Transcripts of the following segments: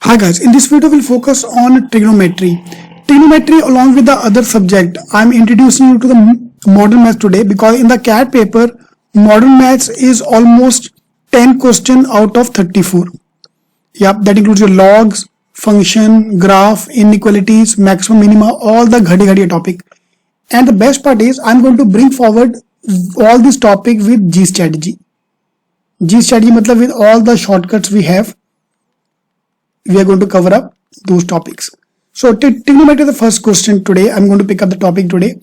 Hi guys, in this video we'll focus on trigonometry. Trigonometry along with the other subject. I'm introducing you to the modern maths today because in the CAT paper, modern maths is almost 10 question out of 34. Yep, that includes your logs, function, graph, inequalities, maximum, minima, all the ghadi topic. And the best part is I'm going to bring forward all this topic with G strategy. G strategy matlab with all the shortcuts we have. We are going to cover up those topics. So trigonometry is the first question today. I'm going to pick up the topic today.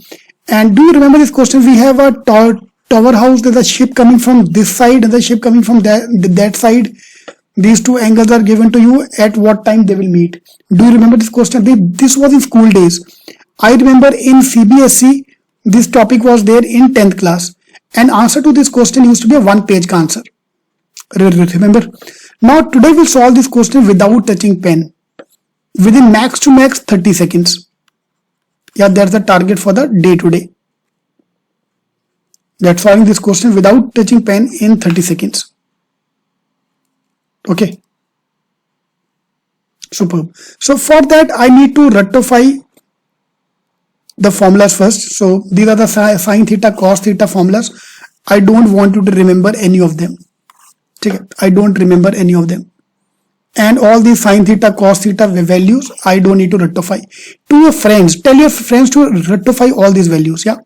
And do you remember this question? We have a tower house. There's a ship coming from this side and the ship coming from that side. These two angles are given to you. At what time they will meet? Do you remember this question? This was in school days. I remember in CBSE, this topic was there in 10th class. And answer to this question used to be a one-page answer. Remember? Now today we'll solve this question without touching pen. Within max to max 30 seconds. Yeah, that's the target for the day today. That's solving this question without touching pen in 30 seconds. Okay. Superb. So for that I need to rectify the formulas first. So these are the sine theta, cos theta formulas. I don't want you to remember any of them. I don't remember any of them. And all these sine theta, cos theta values, I don't need to rectify. To your friends, tell your friends to rectify all these values. Yeah,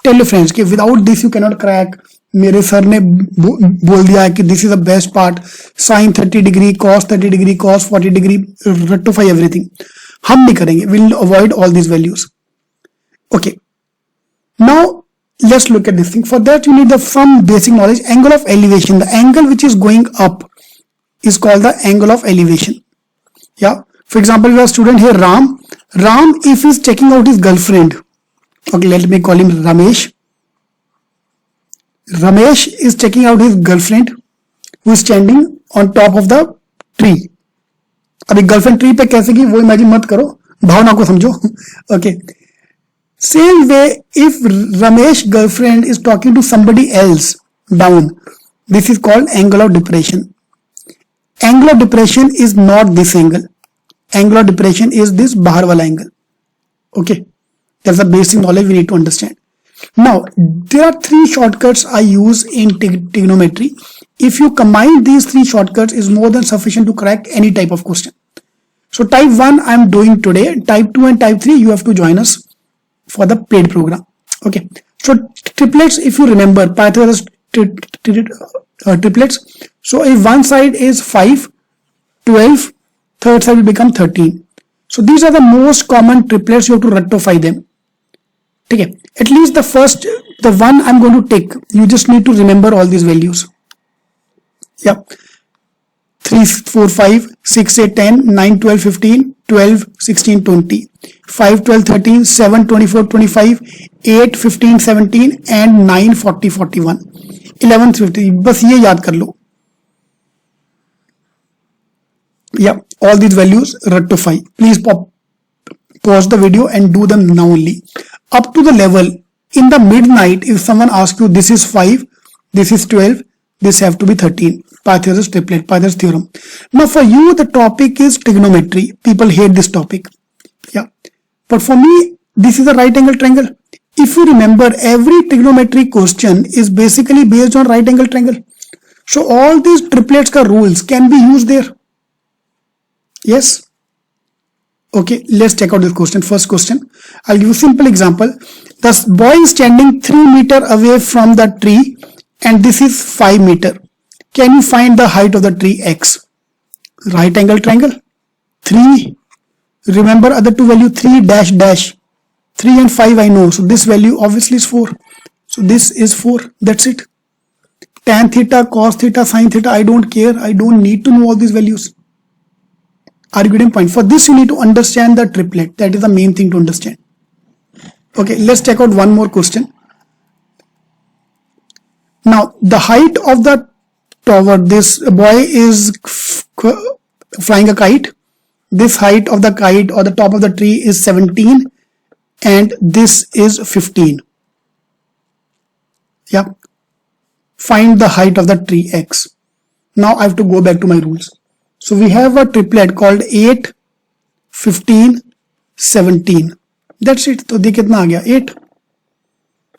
tell your friends कि without this you cannot crack. मेरे sir ने बोल दिया है कि this is the best part. Sine 30 degree, cos 30 degree, cos 40 degree, rectify everything. हम नहीं करेंगे. We'll avoid all these values. Okay. Now let's look at this thing. For that you need some basic knowledge. Angle of elevation, the angle which is going up is called the angle of elevation. Yeah, for example, we have a student here, Ram, if he's checking out his girlfriend, okay, let me call him Ramesh is checking out his girlfriend who is standing on top of the tree. अभी girlfriend tree पे कैसे की वो imagine मत करो, भावना को समझो. Okay. Same way, if Ramesh's girlfriend is talking to somebody else down, this is called angle of depression. Angle of depression is not this angle. Angle of depression is this bahar wala angle. Okay, that's the basic knowledge we need to understand. Now, there are three shortcuts I use in trigonometry. If you combine these three shortcuts, is more than sufficient to crack any type of question. So type 1 I am doing today. Type 2 and type 3 you have to join us for the paid program. Okay, so triplets, if you remember Pythagoras triplets, so if one side is 5, 12, third side will become 13. So these are the most common triplets. You have to rectify them. Okay, at least the one I'm going to take, you just need to remember all these values. Yeah, 3, 4, 5, 6, 8, 10, 9, 12, 15, 12, 16, 20, 5, 12, 13, 7, 24, 25, 8, 15, 17 and 9, 40, 41, 11, 50. बस ये याद कर लो. Yeah, all these values rectify. Please pause the video and do them now only. Up to the level, in the midnight, if someone asks you this is 5, this is 12, this have to be 13. Pythagoras triplet, Pythagoras theorem. Now for you, the topic is trigonometry. People hate this topic. Yeah. But for me, this is a right angle triangle. If you remember, every trigonometry question is basically based on right angle triangle. So all these triplets ka rules can be used there. Yes. Okay, let's check out this question. First question. I'll give you a simple example. The boy is standing 3 meters away from the tree and this is 5 meters. Can you find the height of the tree X? Right angle triangle. 3. Remember other two value 3 dash dash. 3 and 5 I know. So this value obviously is 4. So this is 4. That's it. Tan theta, cos theta, sin theta. I don't care. I don't need to know all these values. Are you getting point? For this you need to understand the triplet. That is the main thing to understand. Okay, let's check out one more question. Now the height of the tower, this boy is flying a kite. This height of the kite or the top of the tree is 17 and this is 15. Yeah. Find the height of the tree X. Now I have to go back to my rules. So we have a triplet called 8, 15, 17. That's it. So देख कितना आ गया 8.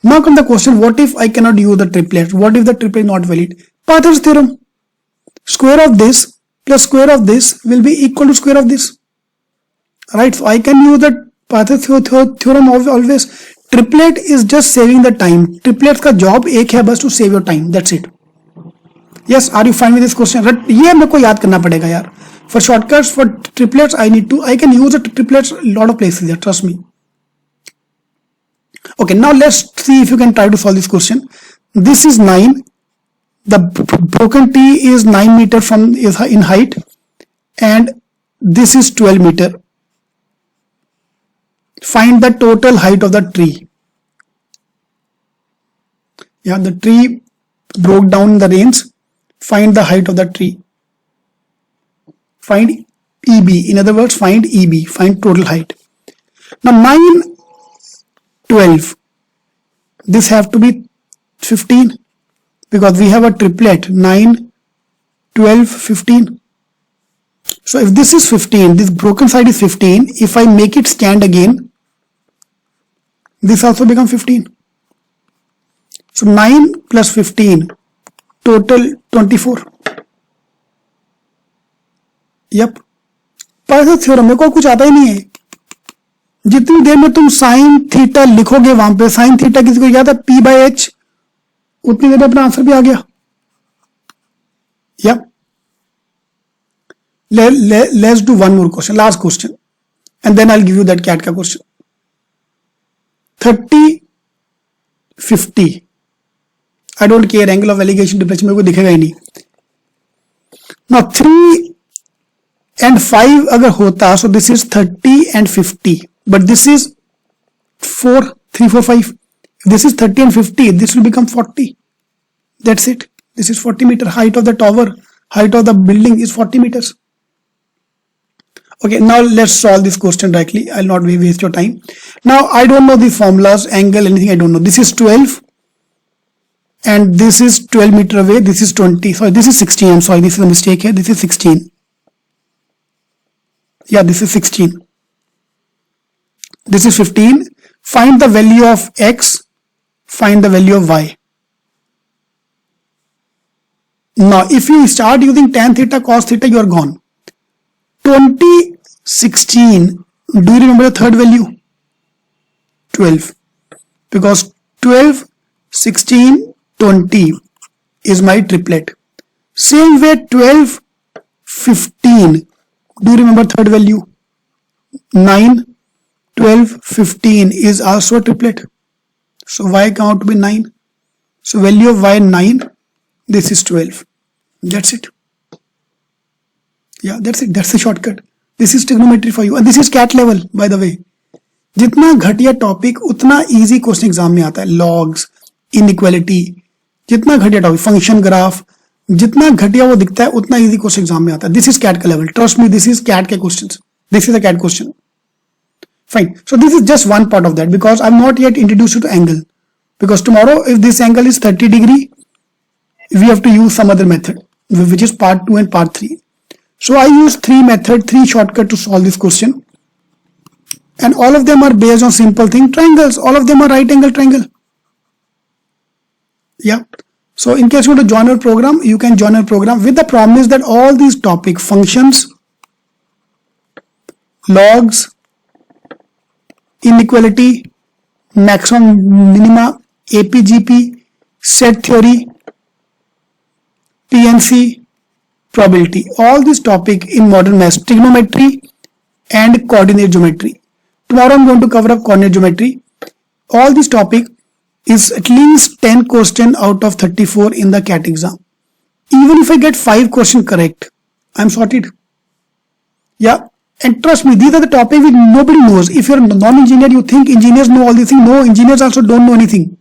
Now come the question, what if I cannot use the triplet? What if the triplet is not valid? Pythagoras theorem. Square of this plus square of this will be equal to square of this. Right? So I can use the Pythagoras theorem always. Triplet is just saving the time. Triplet का job एक है बस to save your time. That's it. Yes, are you fine with this question? ये मेरे को याद करना पड़ेगा यार. For shortcuts, for triplets, I can use the triplets a lot of places there. Trust me. Okay, now let's see if you can try to solve this question. This is 9. The broken T is 9 meter in height, and this is 12 meter. Find the total height of the tree. Yeah, the tree broke down the range. Find the height of the tree. Find EB. In other words, find EB. Find total height. Now 9, 12. This have to be 15 because we have a triplet 9, 12, 15. So if this is 15, this broken side is 15. If I make it stand again, this also becomes 15. So 9 plus 15, total 24. Yep. Pythagoras theorem में कुछ आता ही नहीं है. जितनी देर में तुम sine theta लिखोगे वहां पे, साइन थीटा किसी को याद है P by H, उतनी देर में अपना आंसर भी आ गया. Yep. Let's do one more question, last question, and then I'll give you that CAT का question. 30, 50. I don't care angle of elevation depression मेरे को दिखेगा ही नहीं. Now 3 and 5 अगर होता, so this is 30 and 50, but this is 4, 3, 4, 5. If this is 30 and 50, this will become 40. That's it. This is 40 meter. Height of the tower, height of the building is 40 meters. Okay, now let's solve this question directly. I'll not waste your time. Now I don't know the formulas, angle, anything I don't know. This is 12 and this is 12 meter away. This is 20. Sorry, this is 16. I'm sorry, this is a mistake here. This is 16. Yeah, this is 16. This is 15. Find the value of X. Find the value of Y. Now, if you start using tan theta, cos theta, you are gone. 20, 16. Do you remember the third value? 12. Because 12, 16, 20 is my triplet. Same way 12, 15. Do you remember third value? 9, 12, 15 is also a triplet. So Y come out to be 9. So value of Y 9. This is 12. That's it. Yeah, that's it. That's the shortcut. This is trigonometry for you. And this is CAT level, by the way. जितना घटिया topic उतना easy question exam में आता है. Logs, inequality, जितना घटिया topic, function graph, जितना घटिया वो दिखता है उतना इजी क्वेश्चन एग्जाम में आता है. दिस इज कैट का लेवल. Trust me, this is CAT के questions. This is a CAT question. Fine. So this is just one part of that because I've not yet introduced you to angle. Because tomorrow, if this angle is 30 degree, we have to use some other method, which is part 2 and part 3. So I use 3 shortcut to solve this question. And all of them are based on simple thing, triangles. All of them are right angle triangle. Yeah. So in case you want to join our program, you can join our program with the promise that all these topic, functions, logs, inequality, maximum minima, APGP, set theory, PNC, probability, all this topic in modern maths, trigonometry and coordinate geometry. Tomorrow I'm going to cover up coordinate geometry. All this topic is at least 10 question out of 34 in the CAT exam. Even if I get 5 questions correct, I'm sorted. Yeah. And trust me, these are the topics which nobody knows. If you're a non-engineer, you think engineers know all these things. No, engineers also don't know anything.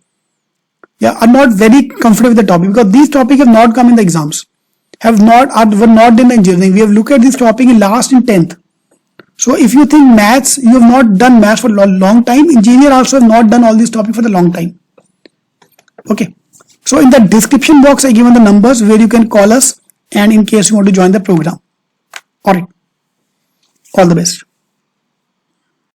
Yeah, are not very comfortable with the topic because these topics have not come in the exams. Were not in the engineering. We have looked at this topic in 10th. So if you think maths, you have not done maths for a long time. Engineer also have not done all these topics for the long time. Okay. So in the description box, I given the numbers where you can call us and in case you want to join the program. All right. All the best.